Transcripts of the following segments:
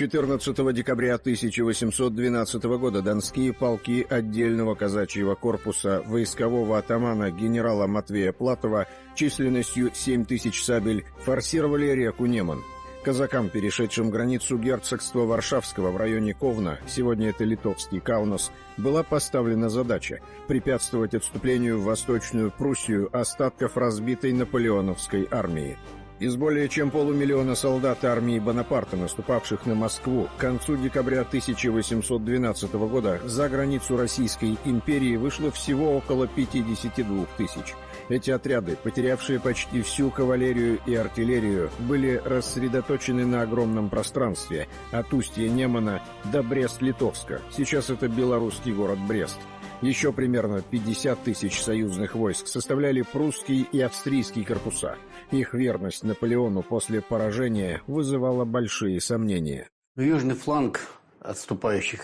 14 декабря 1812 года донские полки отдельного казачьего корпуса войскового атамана генерала Матвея Платова численностью 7000 сабель форсировали реку Неман. Казакам, перешедшим границу герцогства Варшавского в районе Ковна, сегодня это литовский Каунас, была поставлена задача препятствовать отступлению в Восточную Пруссию остатков разбитой наполеоновской армии. Из более чем полумиллиона солдат армии Бонапарта, наступавших на Москву, к концу декабря 1812 года за границу Российской империи вышло всего около 52 тысяч. Эти отряды, потерявшие почти всю кавалерию и артиллерию, были рассредоточены на огромном пространстве от устья Немана до Брест-Литовска. Сейчас это белорусский город Брест. Еще примерно 50 тысяч союзных войск составляли прусский и австрийский корпуса. Их верность Наполеону после поражения вызывала большие сомнения. Южный фланг отступающих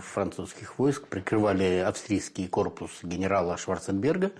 французских войск прикрывали австрийский корпус генерала Шварценберга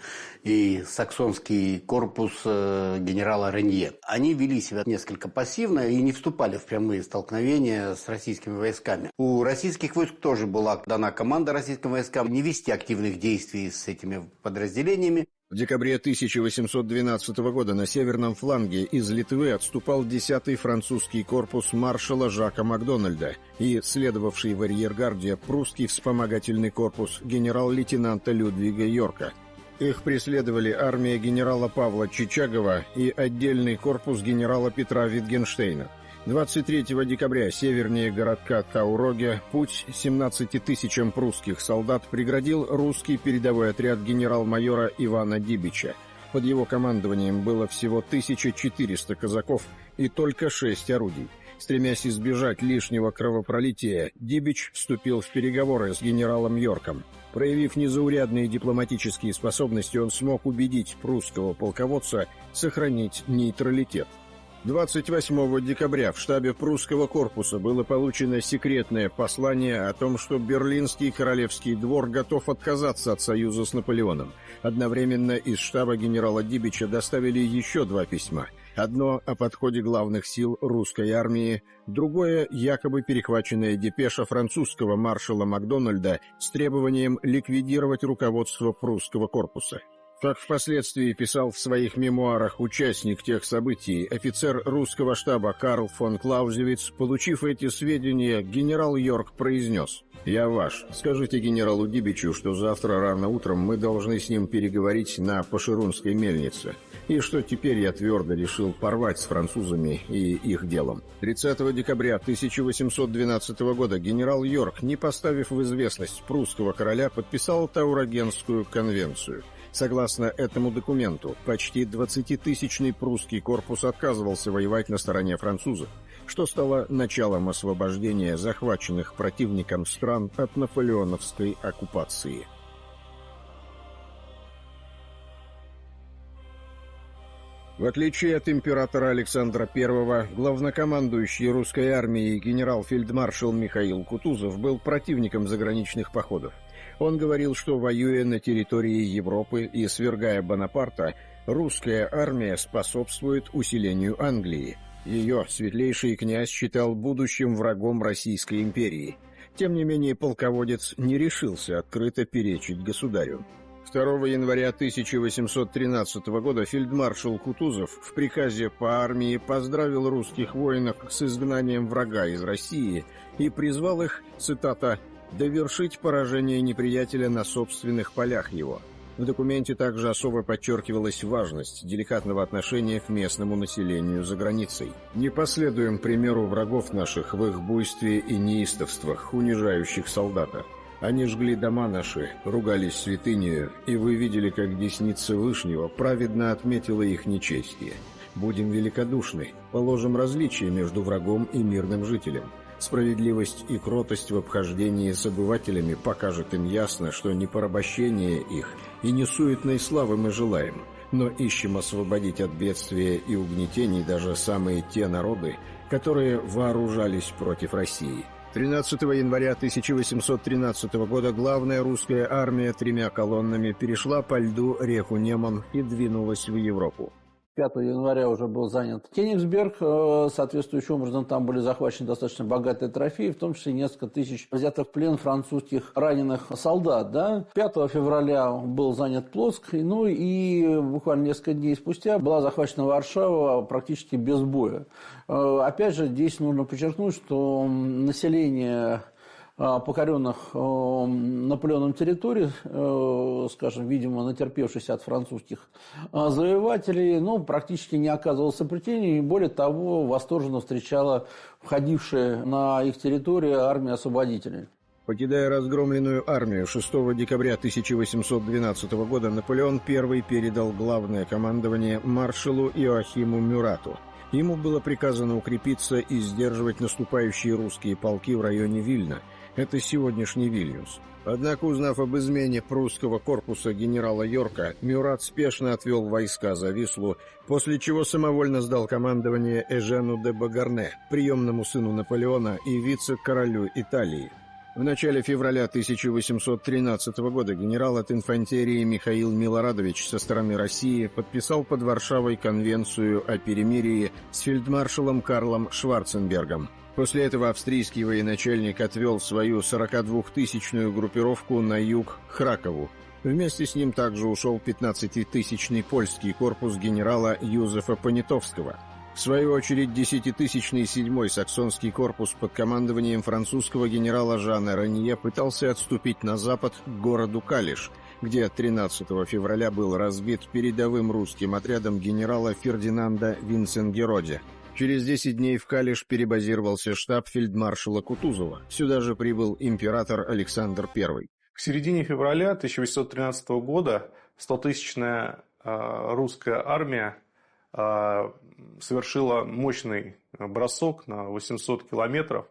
и саксонский корпус генерала Ренье. Они вели себя несколько пассивно и не вступали в прямые столкновения с российскими войсками. У российских войск тоже была дана команда российским войскам не вести активных действий с этими подразделениями. В декабре 1812 года на северном фланге из Литвы отступал 10-й французский корпус маршала Жака Макдональда и следовавший в арьергарде прусский вспомогательный корпус генерал-лейтенанта Людвига Йорка. Их преследовали армия генерала Павла Чичагова и отдельный корпус генерала Петра Витгенштейна. 23 декабря севернее городка Тауроге путь 17 тысячам прусских солдат преградил русский передовой отряд генерал-майора Ивана Дибича. Под его командованием было всего 1400 казаков и только 6 орудий. Стремясь избежать лишнего кровопролития, Дибич вступил в переговоры с генералом Йорком. Проявив незаурядные дипломатические способности, он смог убедить прусского полководца сохранить нейтралитет. 28 декабря в штабе прусского корпуса было получено секретное послание о том, что Берлинский королевский двор готов отказаться от союза с Наполеоном. Одновременно из штаба генерала Дибича доставили еще 2 письма. Одно о подходе главных сил русской армии, другое якобы перехваченная депеша французского маршала Макдональда с требованием ликвидировать руководство прусского корпуса. Как впоследствии писал в своих мемуарах участник тех событий, офицер русского штаба Карл фон Клаузевиц, получив эти сведения, генерал Йорк произнес: «Я ваш. Скажите генералу Дибичу, что завтра рано утром мы должны с ним переговорить на Пошерунской мельнице, и что теперь я твердо решил порвать с французами и их делом». 30 декабря 1812 года генерал Йорк, не поставив в известность прусского короля, подписал Таурогенскую конвенцию. Согласно этому документу, почти 20-тысячный прусский корпус отказывался воевать на стороне французов, что стало началом освобождения захваченных противником стран от наполеоновской оккупации. В отличие от императора Александра I, главнокомандующий русской армией генерал-фельдмаршал Михаил Кутузов был противником заграничных походов. Он говорил, что, воюя на территории Европы и свергая Бонапарта, русская армия способствует усилению Англии. Ее светлейший князь считал будущим врагом Российской империи. Тем не менее, полководец не решился открыто перечить государю. 2 января 1813 года фельдмаршал Кутузов в приказе по армии поздравил русских воинов с изгнанием врага из России и призвал их, цитата, «довершить поражение неприятеля на собственных полях его». В документе также особо подчеркивалась важность деликатного отношения к местному населению за границей. «Не последуем примеру врагов наших в их буйстве и неистовствах, унижающих солдата. Они жгли дома наши, ругались святынею, и вы видели, как десница Вышнего праведно отметила их нечестие. Будем великодушны, положим различие между врагом и мирным жителем. Справедливость и кротость в обхождении с обывателями покажет им ясно, что не порабощение их и не суетной славы мы желаем, но ищем освободить от бедствия и угнетений даже самые те народы, которые вооружались против России». 13 января 1813 года главная русская армия 3 колоннами перешла по льду реку Неман и двинулась в Европу. 5 января уже был занят Кенигсберг. Соответствующим образом там были захвачены достаточно богатые трофеи, в том числе несколько тысяч взятых в плен французских раненых солдат. Да? 5 февраля был занят Плотск, ну и буквально несколько дней спустя была захвачена Варшава практически без боя. Опять же, здесь нужно подчеркнуть, что население покоренных Наполеоном территорий, скажем, видимо, натерпевшись от французских завоевателей, практически не оказывало сопротивления, и более того, восторженно встречала входившая на их территорию армия освободителей. Покидая разгромленную армию 6 декабря 1812 года, Наполеон I передал главное командование маршалу Иоахиму Мюрату. Ему было приказано укрепиться и сдерживать наступающие русские полки в районе Вильна. Это сегодняшний Вильнюс. Однако, узнав об измене прусского корпуса генерала Йорка, Мюрат спешно отвел войска за Вислу, после чего самовольно сдал командование Эжену де Багарне, приемному сыну Наполеона и вице-королю Италии. В начале февраля 1813 года генерал от инфантерии Михаил Милорадович со стороны России подписал под Варшавой конвенцию о перемирии с фельдмаршалом Карлом Шварценбергом. После этого австрийский военачальник отвел свою 42-тысячную группировку на юг к Кракову. Вместе с ним также ушел 15-тысячный польский корпус генерала Юзефа Понятовского. В свою очередь, 10-тысячный 7-й саксонский корпус под командованием французского генерала Жана Ренье пытался отступить на запад к городу Калиш, где 13 февраля был разбит передовым русским отрядом генерала Фердинанда Винценгероде. Через 10 дней в Калиш перебазировался штаб фельдмаршала Кутузова. Сюда же прибыл император Александр I. К середине февраля 1813 года 100-тысячная русская армия совершила мощный бросок на 800 километров,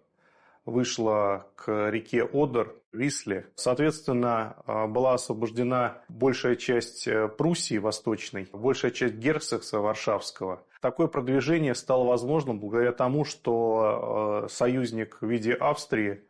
вышла к реке Одер, Висле. Соответственно, была освобождена большая часть Пруссии Восточной, большая часть Герцогства Варшавского. Такое продвижение стало возможным благодаря тому, что союзник в виде Австрии,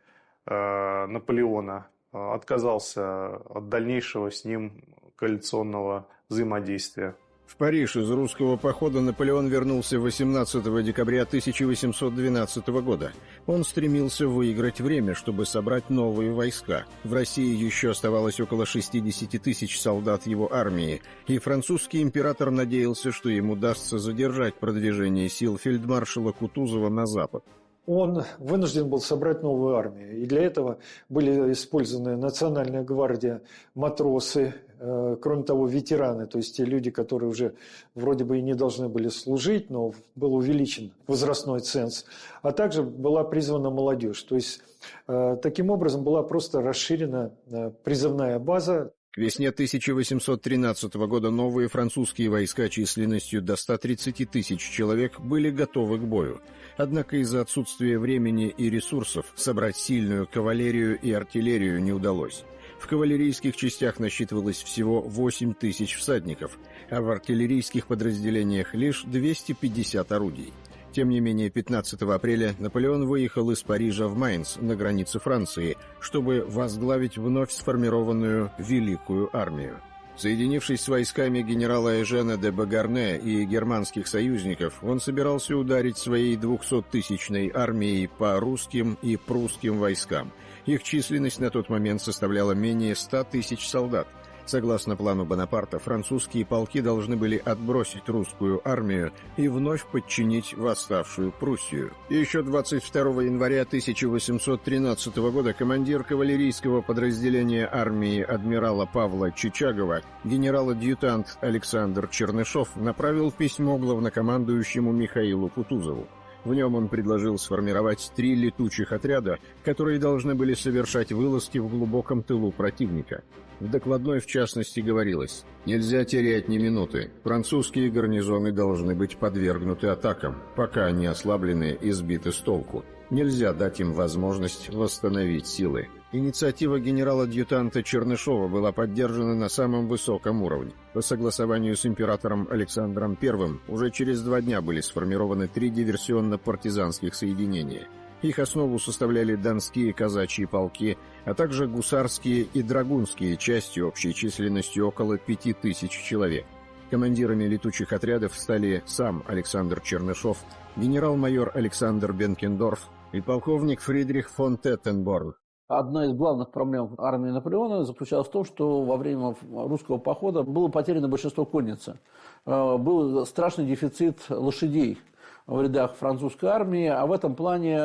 Наполеона, отказался от дальнейшего с ним коалиционного взаимодействия. В Париж из русского похода Наполеон вернулся 18 декабря 1812 года. Он стремился выиграть время, чтобы собрать новые войска. В России еще оставалось около 60 тысяч солдат его армии, и французский император надеялся, что ему удастся задержать продвижение сил фельдмаршала Кутузова на запад. Он вынужден был собрать новую армию. И для этого были использованы Национальная гвардия, матросы, кроме того, ветераны, то есть те люди, которые уже вроде бы и не должны были служить, но был увеличен возрастной ценз. А также была призвана молодежь. То есть таким образом была просто расширена призывная база. К весне 1813 года новые французские войска численностью до 130 тысяч человек были готовы к бою. Однако из-за отсутствия времени и ресурсов собрать сильную кавалерию и артиллерию не удалось. В кавалерийских частях насчитывалось всего 8 тысяч всадников, а в артиллерийских подразделениях лишь 250 орудий. Тем не менее, 15 апреля Наполеон выехал из Парижа в Майнц на границе Франции, чтобы возглавить вновь сформированную Великую армию. Соединившись с войсками генерала Эжена де Багарне и германских союзников, он собирался ударить своей 200-тысячной армией по русским и прусским войскам. Их численность на тот момент составляла менее 100 тысяч солдат. Согласно плану Бонапарта, французские полки должны были отбросить русскую армию и вновь подчинить восставшую Пруссию. Еще 22 января 1813 года командир кавалерийского подразделения армии адмирала Павла Чичагова, генерал-адъютант Александр Чернышов, направил письмо главнокомандующему Михаилу Кутузову. В нем он предложил сформировать 3 летучих отряда, которые должны были совершать вылазки в глубоком тылу противника. В докладной, в частности, говорилось: «Нельзя терять ни минуты. Французские гарнизоны должны быть подвергнуты атакам, пока они ослаблены и сбиты с толку. Нельзя дать им возможность восстановить силы». Инициатива генерала-адъютанта Чернышова была поддержана на самом высоком уровне. По согласованию с императором Александром I уже через 2 дня были сформированы 3 диверсионно-партизанских соединения. Их основу составляли донские казачьи полки, а также гусарские и драгунские части общей численностью около 5000 человек. Командирами летучих отрядов стали сам Александр Чернышов, генерал-майор Александр Бенкендорф и полковник Фридрих фон Теттенборн. Одна из главных проблем армии Наполеона заключалась в том, что во время русского похода было потеряно большинство конницы. Был страшный дефицит лошадей в рядах французской армии, а в этом плане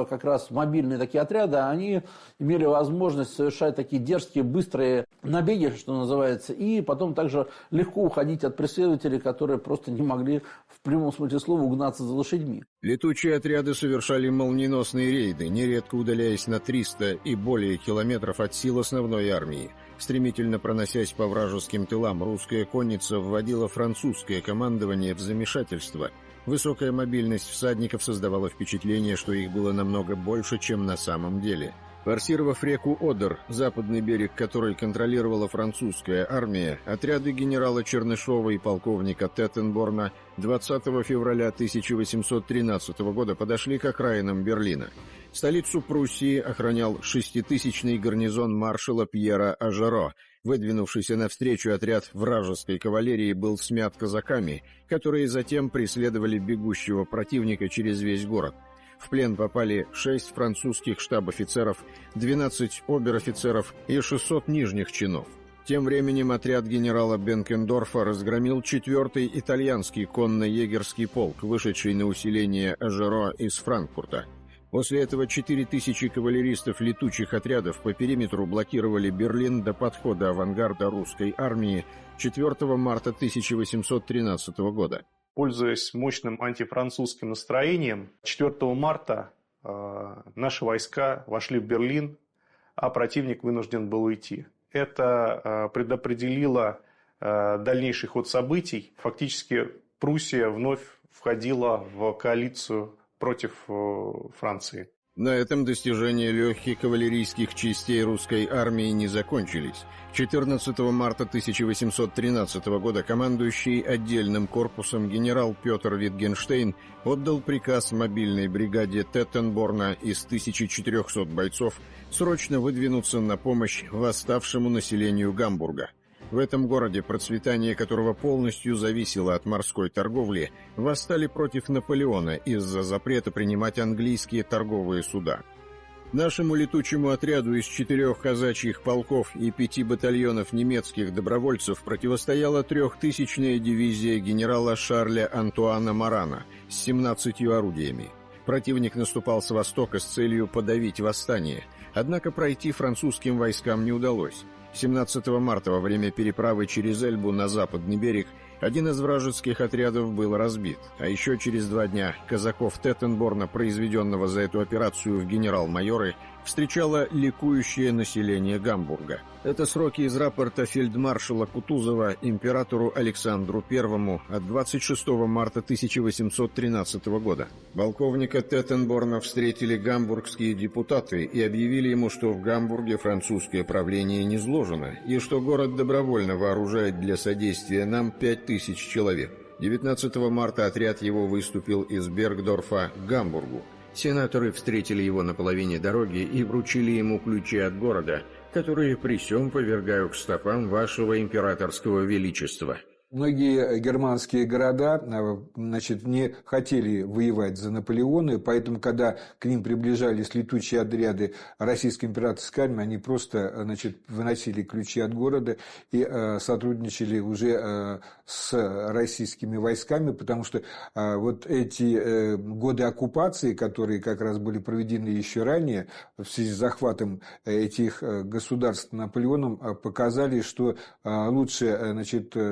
как раз мобильные такие отряды, они имели возможность совершать такие дерзкие, быстрые набеги, что называется, и потом также легко уходить от преследователей, которые просто не могли в прямом смысле слова угнаться за лошадьми. Летучие отряды совершали молниеносные рейды, нередко удаляясь на 300 и более километров от сил основной армии. Стремительно проносясь по вражеским тылам, русская конница вводила французское командование в замешательство. Высокая мобильность всадников создавала впечатление, что их было намного больше, чем на самом деле. Форсировав реку Одер, западный берег которой контролировала французская армия, отряды генерала Чернышова и полковника Теттенборна 20 февраля 1813 года подошли к окраинам Берлина. Столицу Пруссии охранял 6000-ный гарнизон маршала Пьера Ажеро. Выдвинувшийся навстречу отряд вражеской кавалерии был смят казаками, которые затем преследовали бегущего противника через весь город. В плен попали 6 французских штаб-офицеров, 12 обер-офицеров и 600 нижних чинов. Тем временем отряд генерала Бенкендорфа разгромил 4-й итальянский конно-егерский полк, вышедший на усиление Ажеро из Франкфурта. После этого 4000 кавалеристов летучих отрядов по периметру блокировали Берлин до подхода авангарда русской армии 4 марта 1813 года. Пользуясь мощным антифранцузским настроением, 4 марта наши войска вошли в Берлин, а противник вынужден был уйти. Это предопределило дальнейший ход событий. Фактически Пруссия вновь входила в коалицию против Франции. На этом достижения легких кавалерийских частей русской армии не закончились. 14 марта 1813 года командующий отдельным корпусом генерал Петр Витгенштейн отдал приказ мобильной бригаде Теттенборна из 1400 бойцов срочно выдвинуться на помощь восставшему населению Гамбурга. В этом городе, процветание которого полностью зависело от морской торговли, восстали против Наполеона из-за запрета принимать английские торговые суда. Нашему летучему отряду из 4 казачьих полков и 5 батальонов немецких добровольцев противостояла 3000-я дивизия генерала Шарля Антуана Марана с 17 орудиями. Противник наступал с востока с целью подавить восстание, однако пройти французским войскам не удалось. 17 марта во время переправы через Эльбу на западный берег один из вражеских отрядов был разбит, а еще через 2 дня казаков Теттенборна, произведенного за эту операцию в генерал-майоры, встречало ликующее население Гамбурга. Это сроки из рапорта фельдмаршала Кутузова императору Александру I от 26 марта 1813 года. Полковника Теттенборна встретили гамбургские депутаты и объявили ему, что в Гамбурге французское правление низложено и что город добровольно вооружает для содействия нам 5000 человек. 19 марта отряд его выступил из Бергдорфа к Гамбургу. Сенаторы встретили его на половине дороги и вручили ему ключи от города, которые при сём повергаю к стопам вашего императорского величества. Многие германские города, не хотели воевать за Наполеона, и поэтому, когда к ним приближались летучие отряды российской императорской армии, они просто, выносили ключи от города и сотрудничали уже с российскими войсками, потому что вот эти годы оккупации, которые как раз были проведены еще ранее в связи с захватом этих государств Наполеоном, показали, что лучше,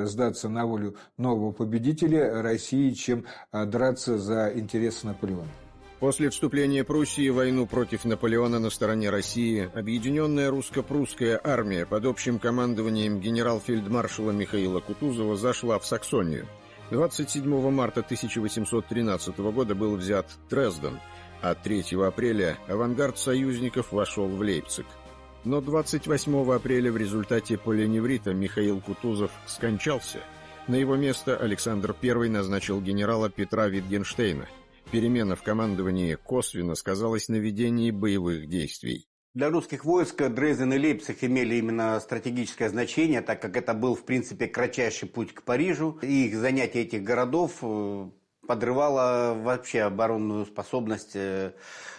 сдаться на волю нового победителя России, чем драться за интересы Наполеона. После вступления Пруссии в войну против Наполеона на стороне России объединенная русско-прусская армия под общим командованием генерал-фельдмаршала Михаила Кутузова зашла в Саксонию. 27 марта 1813 года был взят Дрезден, а 3 апреля авангард союзников вошел в Лейпциг. Но 28 апреля в результате полиневрита Михаил Кутузов скончался. На его место Александр I назначил генерала Петра Витгенштейна. Перемена в командовании косвенно сказалась на ведении боевых действий. Для русских войск Дрезден и Лейпциг имели именно стратегическое значение, так как это был, в принципе, кратчайший путь к Парижу. И их занятие этих городов подрывало вообще оборонную способность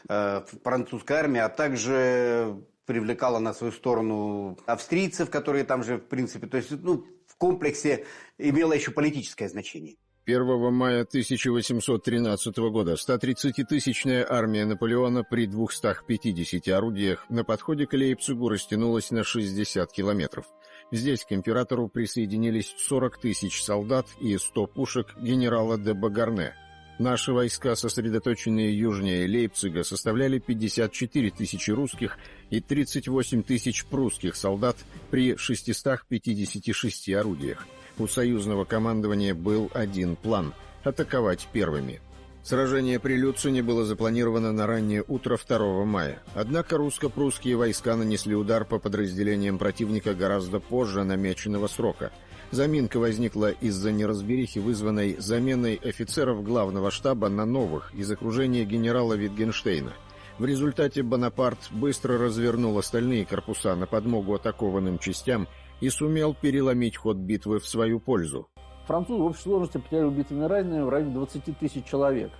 французской армии, а также привлекало на свою сторону австрийцев, которые там же, в принципе, то есть, в комплексе имело еще политическое значение. 1 мая 1813 года 130-тысячная армия Наполеона при 250 орудиях на подходе к Лейпцигу растянулась на 60 километров. Здесь к императору присоединились 40 тысяч солдат и 100 пушек генерала де Багарне. Наши войска, сосредоточенные южнее Лейпцига, составляли 54 тысячи русских и 38 тысяч прусских солдат при 656 орудиях. У союзного командования был один план – атаковать первыми. Сражение при Люцене было запланировано на раннее утро 2 мая. Однако русско-прусские войска нанесли удар по подразделениям противника гораздо позже намеченного срока. Заминка возникла из-за неразберихи, вызванной заменой офицеров главного штаба на новых из окружения генерала Витгенштейна. В результате Бонапарт быстро развернул остальные корпуса на подмогу атакованным частям и сумел переломить ход битвы в свою пользу. Французы в общей сложности потеряли убитыми и ранеными в районе 20 тысяч человек,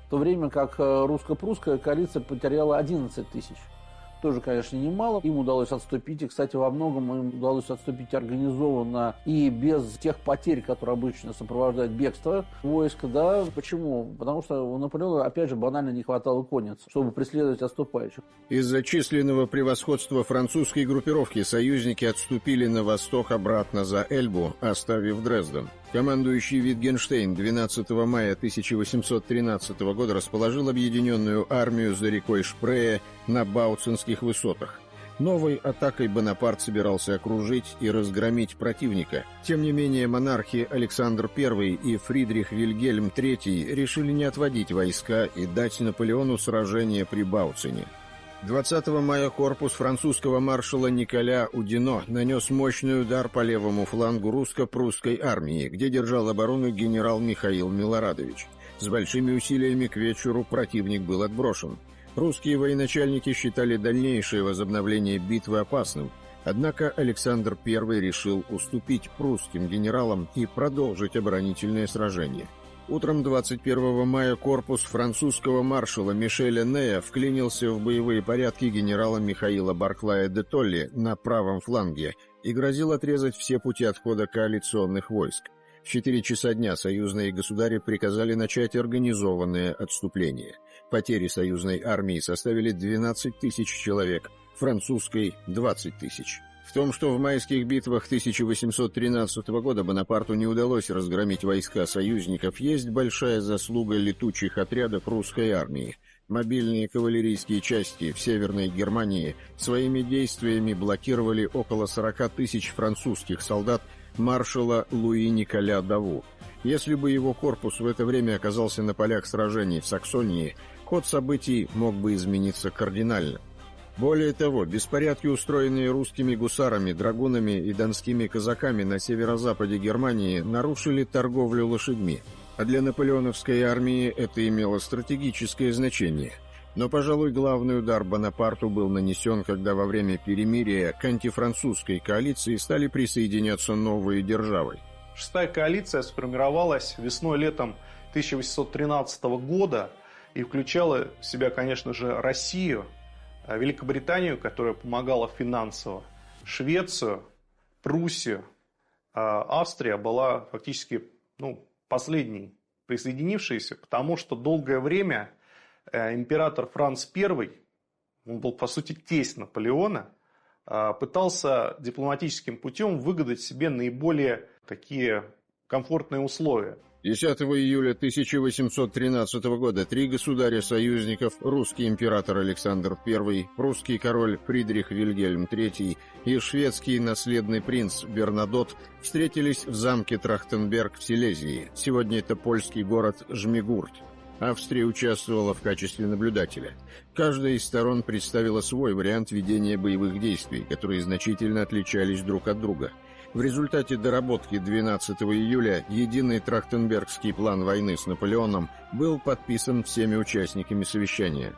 в то время как русско-прусская коалиция потеряла 11 тысяч. Тоже, конечно, немало. Им удалось отступить, и, кстати, во многом им удалось отступить организованно и без тех потерь, которые обычно сопровождают бегство войск. Да? Почему? Потому что у Наполеона, опять же, банально не хватало конниц, чтобы преследовать отступающих. Из-за численного превосходства французской группировки союзники отступили на восток обратно за Эльбу, оставив Дрезден. Командующий Витгенштейн 12 мая 1813 года расположил объединенную армию за рекой Шпрее на Бауценских высотах. Новой атакой Бонапарт собирался окружить и разгромить противника. Тем не менее, монархи Александр I и Фридрих Вильгельм III решили не отводить войска и дать Наполеону сражение при Бауцене. 20 мая корпус французского маршала Николя Удино нанес мощный удар по левому флангу русско-прусской армии, где держал оборону генерал Михаил Милорадович. С большими усилиями к вечеру противник был отброшен. Русские военачальники считали дальнейшее возобновление битвы опасным, однако Александр I решил уступить прусским генералам и продолжить оборонительное сражение. Утром 21 мая корпус французского маршала Мишеля Нея вклинился в боевые порядки генерала Михаила Барклая де Толли на правом фланге и грозил отрезать все пути отхода коалиционных войск. В 4 часа дня союзные государи приказали начать организованное отступление. Потери союзной армии составили 12 тысяч человек, французской – 20 тысяч. В том, что в майских битвах 1813 года Бонапарту не удалось разгромить войска союзников, есть большая заслуга летучих отрядов русской армии. Мобильные кавалерийские части в Северной Германии своими действиями блокировали около 40 тысяч французских солдат маршала Луи Николя Даву. Если бы его корпус в это время оказался на полях сражений в Саксонии, ход событий мог бы измениться кардинально. Более того, беспорядки, устроенные русскими гусарами, драгунами и донскими казаками на северо-западе Германии, нарушили торговлю лошадьми, а для наполеоновской армии это имело стратегическое значение. Но, пожалуй, главный удар Бонапарту был нанесен, когда во время перемирия к антифранцузской коалиции стали присоединяться новые державы. Шестая коалиция сформировалась весной-летом 1813 года и включала в себя, конечно же, Россию, Великобританию, которая помогала финансово, Швецию, Пруссию. Австрия была фактически последней присоединившейся, потому что долгое время император Франц I, он был по сути тесть Наполеона, пытался дипломатическим путем выгадать себе наиболее такие комфортные условия. 10 июля 1813 года 3 государя-союзников, русский император Александр I, прусский король Фридрих Вильгельм III и шведский наследный принц Бернадотт встретились в замке Трахтенберг в Силезии. Сегодня это польский город Жмигурт. Австрия участвовала в качестве наблюдателя. Каждая из сторон представила свой вариант ведения боевых действий, которые значительно отличались друг от друга. В результате доработки 12 июля единый трахтенбергский план войны с Наполеоном был подписан всеми участниками совещания.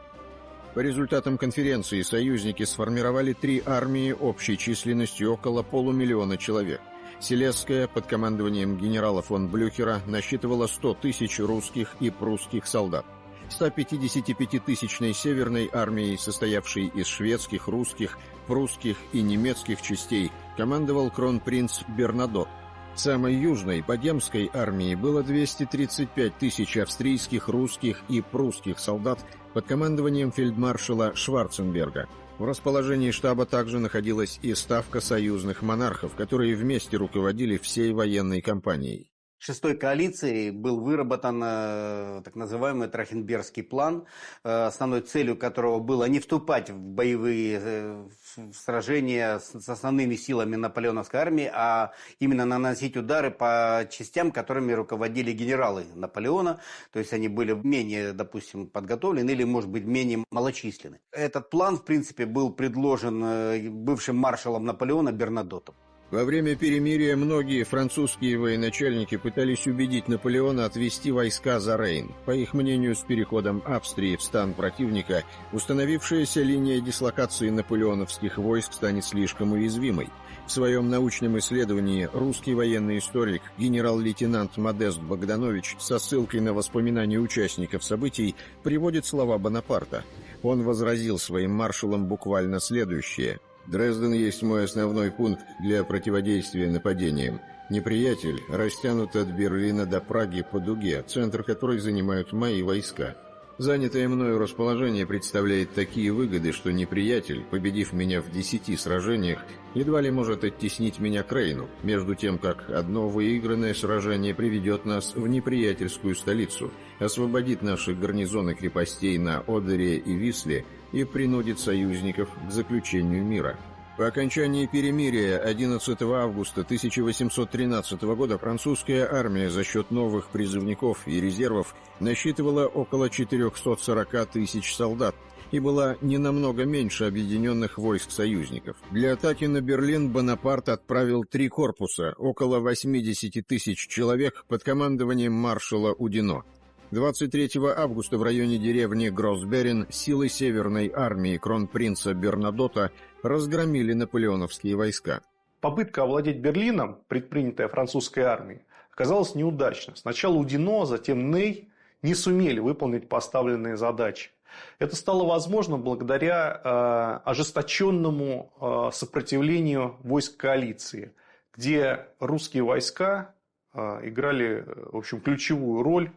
По результатам конференции союзники сформировали 3 армии общей численностью около полумиллиона человек. Силезская под командованием генерала фон Блюхера насчитывала 100 тысяч русских и прусских солдат. 155-тысячной Северной армией, состоявшей из шведских, русских, прусских и немецких частей, командовал кронпринц Бернадотт. Самой южной, богемской армии было 235 тысяч австрийских, русских и прусских солдат под командованием фельдмаршала Шварценберга. В расположении штаба также находилась и ставка союзных монархов, которые вместе руководили всей военной кампанией. Шестой коалиции был выработан так называемый Трахтенбергский план, основной целью которого было не вступать в боевые сражения с основными силами наполеоновской армии, а именно наносить удары по частям, которыми руководили генералы Наполеона, то есть они были менее, допустим, подготовлены или, может быть, менее малочисленны. Этот план, в принципе, был предложен бывшим маршалом Наполеона Бернадоттом. Во время перемирия многие французские военачальники пытались убедить Наполеона отвести войска за Рейн. По их мнению, с переходом Австрии в стан противника, установившаяся линия дислокации наполеоновских войск станет слишком уязвимой. В своем научном исследовании русский военный историк генерал-лейтенант Модест Богданович со ссылкой на воспоминания участников событий приводит слова Бонапарта. Он возразил своим маршалам буквально следующее: «Дрезден есть мой основной пункт для противодействия нападениям. Неприятель растянут от Берлина до Праги по дуге, центр которой занимают мои войска. Занятое мною расположение представляет такие выгоды, что неприятель, победив меня в 10 сражениях, едва ли может оттеснить меня к Рейну, между тем, как одно выигранное сражение приведет нас в неприятельскую столицу, освободит наши гарнизоны крепостей на Одере и Висле и принудит союзников к заключению мира». По окончании перемирия 11 августа 1813 года французская армия за счет новых призывников и резервов насчитывала около 440 тысяч солдат и была не намного меньше объединенных войск союзников. Для атаки на Берлин Бонапарт отправил 3 корпуса, около 80 тысяч человек под командованием маршала Удино. 23 августа в районе деревни Гроссберен силы Северной армии кронпринца Бернадотта разгромили наполеоновские войска. Попытка овладеть Берлином, предпринятая французской армией, оказалась неудачной. Сначала Удино, затем Ней не сумели выполнить поставленные задачи. Это стало возможно благодаря ожесточенному сопротивлению войск коалиции, где русские войска играли, в общем, ключевую роль,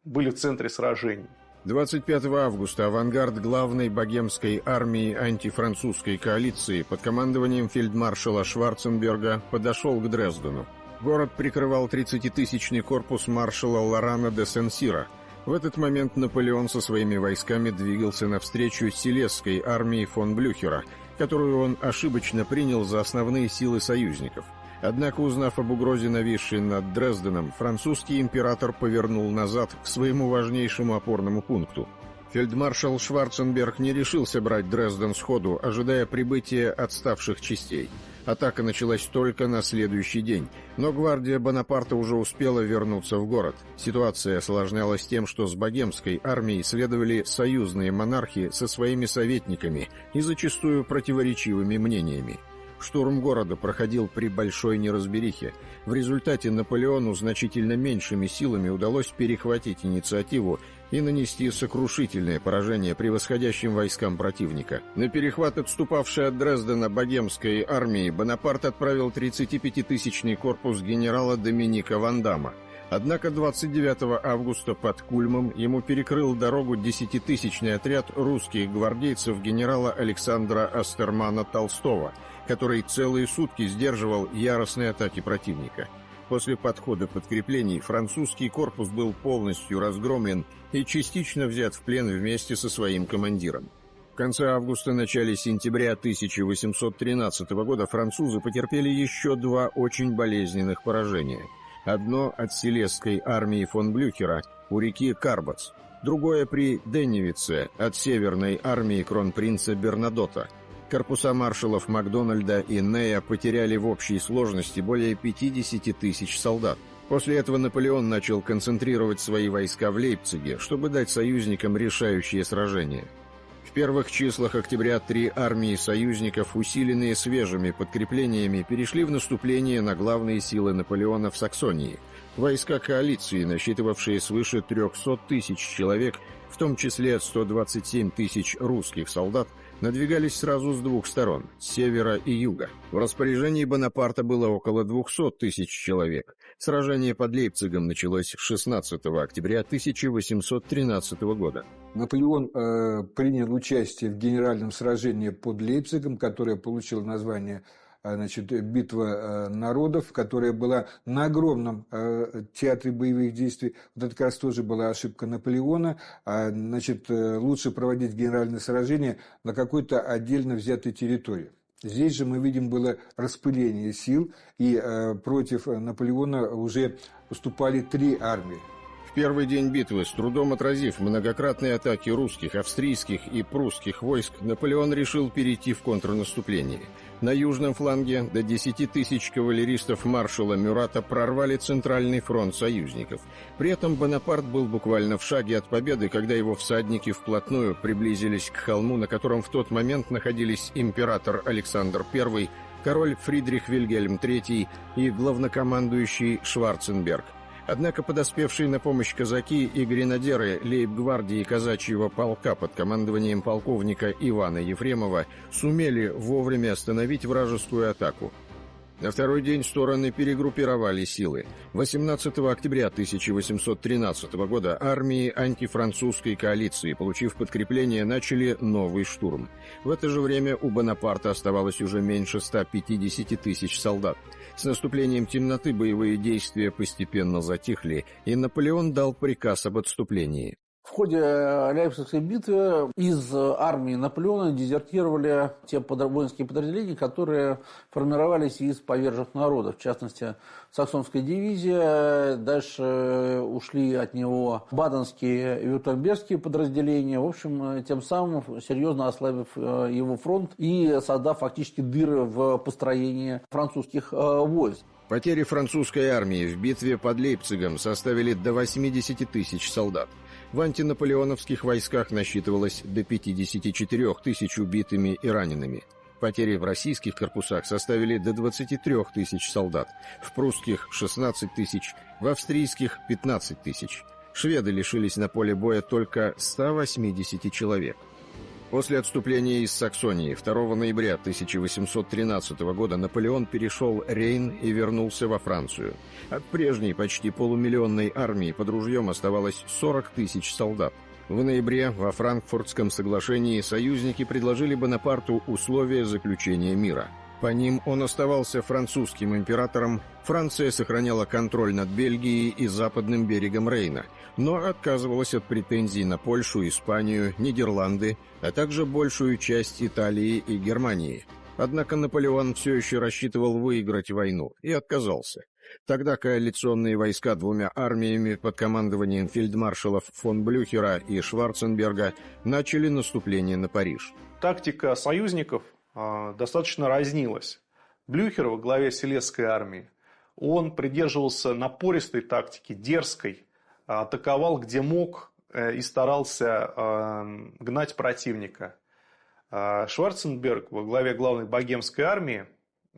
были в центре сражений. 25 августа авангард главной богемской армии антифранцузской коалиции под командованием фельдмаршала Шварценберга подошел к Дрездену. Город прикрывал 30-тысячный корпус маршала Лорана де Сен-Сира. В этот момент Наполеон со своими войсками двигался навстречу Силезской армии фон Блюхера, которую он ошибочно принял за основные силы союзников. Однако, узнав об угрозе, нависшей над Дрезденом, французский император повернул назад к своему важнейшему опорному пункту. Фельдмаршал Шварценберг не решился брать Дрезден сходу, ожидая прибытия отставших частей. Атака началась только на следующий день, но гвардия Бонапарта уже успела вернуться в город. Ситуация осложнялась тем, что с богемской армией следовали союзные монархи со своими советниками и зачастую противоречивыми мнениями. Штурм города проходил при большой неразберихе. В результате Наполеону значительно меньшими силами удалось перехватить инициативу и нанести сокрушительное поражение превосходящим войскам противника. На перехват отступавшей от Дрездена богемской армии Бонапарт отправил 35-тысячный корпус генерала Доминика Вандама. Однако 29 августа под Кульмом ему перекрыл дорогу 10-тысячный отряд русских гвардейцев генерала Александра Астермана Толстого, который целые сутки сдерживал яростные атаки противника. После подхода подкреплений французский корпус был полностью разгромлен и частично взят в плен вместе со своим командиром. В конце августа, начале сентября 1813 года французы потерпели еще 2 очень болезненных поражения. Одно от Силезской армии фон Блюхера у реки Карбац, другое при Денневице от Северной армии кронпринца Бернадотта. Корпуса маршалов Макдональда и Нея потеряли в общей сложности более 50 тысяч солдат. После этого Наполеон начал концентрировать свои войска в Лейпциге, чтобы дать союзникам решающее сражение. В первых числах октября 3 армии союзников, усиленные свежими подкреплениями, перешли в наступление на главные силы Наполеона в Саксонии. Войска коалиции, насчитывавшие свыше 300 тысяч человек, в том числе 127 тысяч русских солдат, надвигались сразу с двух сторон – с севера и юга. В распоряжении Бонапарта было около 200 тысяч человек. Сражение под Лейпцигом началось 16 октября 1813 года. Наполеон принял участие в генеральном сражении под Лейпцигом, которое получило название «Битва народов», которая была на огромном театре боевых действий. Вот это как раз тоже была ошибка Наполеона. Лучше проводить генеральное сражение на какой-то отдельно взятой территории. Здесь же мы видим было распыление сил, и против Наполеона уже поступали 3 армии. В первый день битвы, с трудом отразив многократные атаки русских, австрийских и прусских войск, Наполеон решил перейти в контрнаступление. На южном фланге до 10 тысяч кавалеристов маршала Мюрата прорвали центральный фронт союзников. При этом Бонапарт был буквально в шаге от победы, когда его всадники вплотную приблизились к холму, на котором в тот момент находились император Александр I, король Фридрих Вильгельм III и главнокомандующий Шварценберг. Однако подоспевшие на помощь казаки и гренадеры лейб-гвардии казачьего полка под командованием полковника Ивана Ефремова сумели вовремя остановить вражескую атаку. На второй день стороны перегруппировали силы. 18 октября 1813 года армии антифранцузской коалиции, получив подкрепление, начали новый штурм. В это же время у Бонапарта оставалось уже меньше 150 тысяч солдат. С наступлением темноты боевые действия постепенно затихли, и Наполеон дал приказ об отступлении. В ходе Лейпцигской битвы из армии Наполеона дезертировали те воинские подразделения, которые формировались из поверженных народов. В частности, саксонская дивизия, дальше ушли от него баденские и вюртембергские подразделения. В общем, тем самым серьезно ослабив его фронт и создав фактически дыры в построении французских войск. Потери французской армии в битве под Лейпцигом составили до 80 тысяч солдат. В антинаполеоновских войсках насчитывалось до 54 тысяч убитыми и ранеными. Потери в российских корпусах составили до 23 тысяч солдат, в прусских – 16 тысяч, в австрийских – 15 тысяч. Шведы лишились на поле боя только 180 человек. После отступления из Саксонии 2 ноября 1813 года Наполеон перешел Рейн и вернулся во Францию. От прежней почти полумиллионной армии под ружьем оставалось 40 тысяч солдат. В ноябре во Франкфуртском соглашении союзники предложили Бонапарту условия заключения мира. По ним он оставался французским императором, Франция сохраняла контроль над Бельгией и западным берегом Рейна, но отказывалась от претензий на Польшу, Испанию, Нидерланды, а также большую часть Италии и Германии. Однако Наполеон все еще рассчитывал выиграть войну и отказался. Тогда коалиционные войска 2 армиями под командованием фельдмаршалов фон Блюхера и Шварценберга начали наступление на Париж. Тактика союзников достаточно разнилась. Блюхер во главе Силезской армии, он придерживался напористой тактики, дерзкой, атаковал где мог и старался гнать противника. Шварценберг во главе главной богемской армии,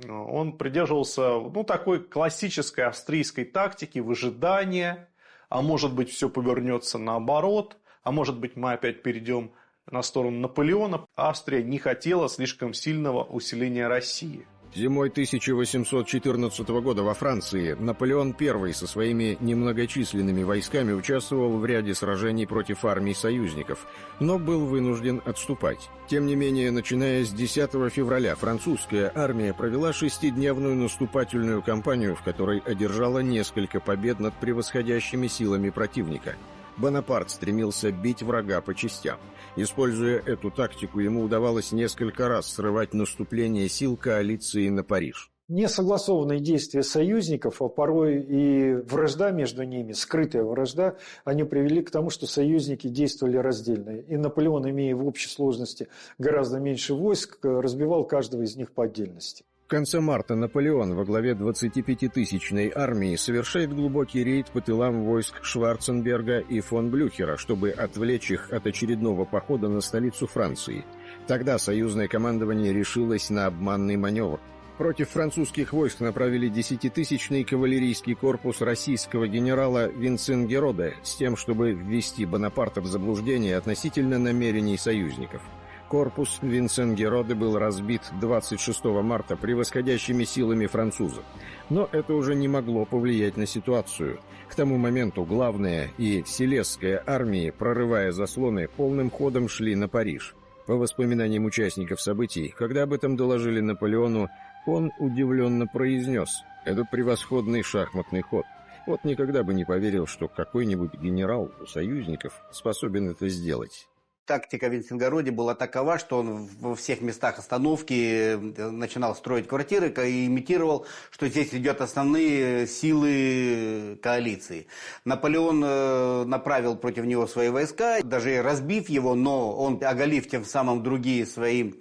он придерживался такой классической австрийской тактики выжидания, а может быть все повернется наоборот, а может быть мы опять перейдем на сторону Наполеона. Австрия не хотела слишком сильного усиления России. Зимой 1814 года во Франции Наполеон I со своими немногочисленными войсками участвовал в ряде сражений против армий союзников, но был вынужден отступать. Тем не менее, начиная с 10 февраля французская армия провела 6-дневную наступательную кампанию, в которой одержала несколько побед над превосходящими силами противника. Бонапарт стремился бить врага по частям. Используя эту тактику, ему удавалось несколько раз срывать наступление сил коалиции на Париж. Несогласованные действия союзников, а порой и вражда между ними, скрытая вражда, они привели к тому, что союзники действовали раздельно. И Наполеон, имея в общей сложности гораздо меньше войск, разбивал каждого из них по отдельности. В конце марта Наполеон во главе 25-тысячной армии совершает глубокий рейд по тылам войск Шварценберга и фон Блюхера, чтобы отвлечь их от очередного похода на столицу Франции. Тогда союзное командование решилось на обманный маневр. Против французских войск направили 10-тысячный кавалерийский корпус российского генерала Винценгероде с тем, чтобы ввести Бонапарта в заблуждение относительно намерений союзников. Корпус Винценгероде был разбит 26 марта превосходящими силами французов. Но это уже не могло повлиять на ситуацию. К тому моменту главная и Силезская армии, прорывая заслоны, полным ходом шли на Париж. По воспоминаниям участников событий, когда об этом доложили Наполеону, он удивленно произнес: «Это превосходный шахматный ход. Вот никогда бы не поверил, что какой-нибудь генерал у союзников способен это сделать». Тактика Винценгероде была такова, что он во всех местах остановки начинал строить квартиры и имитировал, что здесь идет основные силы коалиции. Наполеон направил против него свои войска, даже разбив его, но он, оголив тем самым другие свои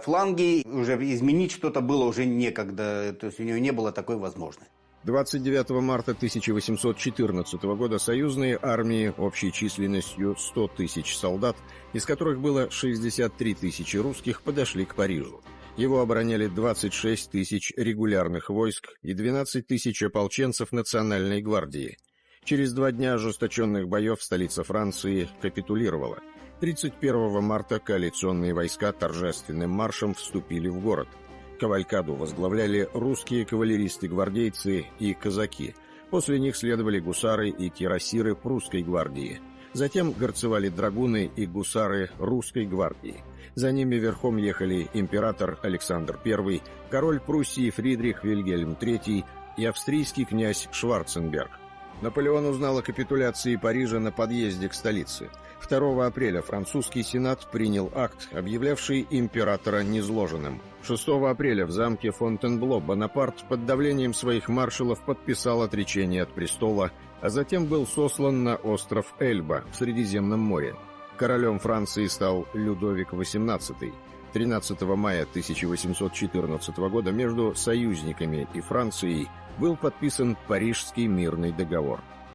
фланги, уже изменить что-то было уже некогда, то есть у него не было такой возможности. 29 марта 1814 года союзные армии общей численностью 100 тысяч солдат, из которых было 63 тысячи русских, подошли к Парижу. Его обороняли 26 тысяч регулярных войск и 12 тысяч ополченцев Национальной гвардии. Через 2 дня ожесточенных боев столица Франции капитулировала. 31 марта коалиционные войска торжественным маршем вступили в город. Кавалькаду возглавляли русские кавалеристы-гвардейцы и казаки. После них следовали гусары и кирасиры прусской гвардии. Затем горцевали драгуны и гусары русской гвардии. За ними верхом ехали император Александр I, король Пруссии Фридрих Вильгельм III и австрийский князь Шварценберг. Наполеон узнал о капитуляции Парижа на подъезде к столице. 2 апреля французский сенат принял акт, объявлявший императора низложенным. 6 апреля в замке Фонтенбло Бонапарт под давлением своих маршалов подписал отречение от престола, а затем был сослан на остров Эльба в Средиземном море. Королем Франции стал Людовик XVIII. 13 мая 1814 года между союзниками и Францией был подписан Парижский мирный договор.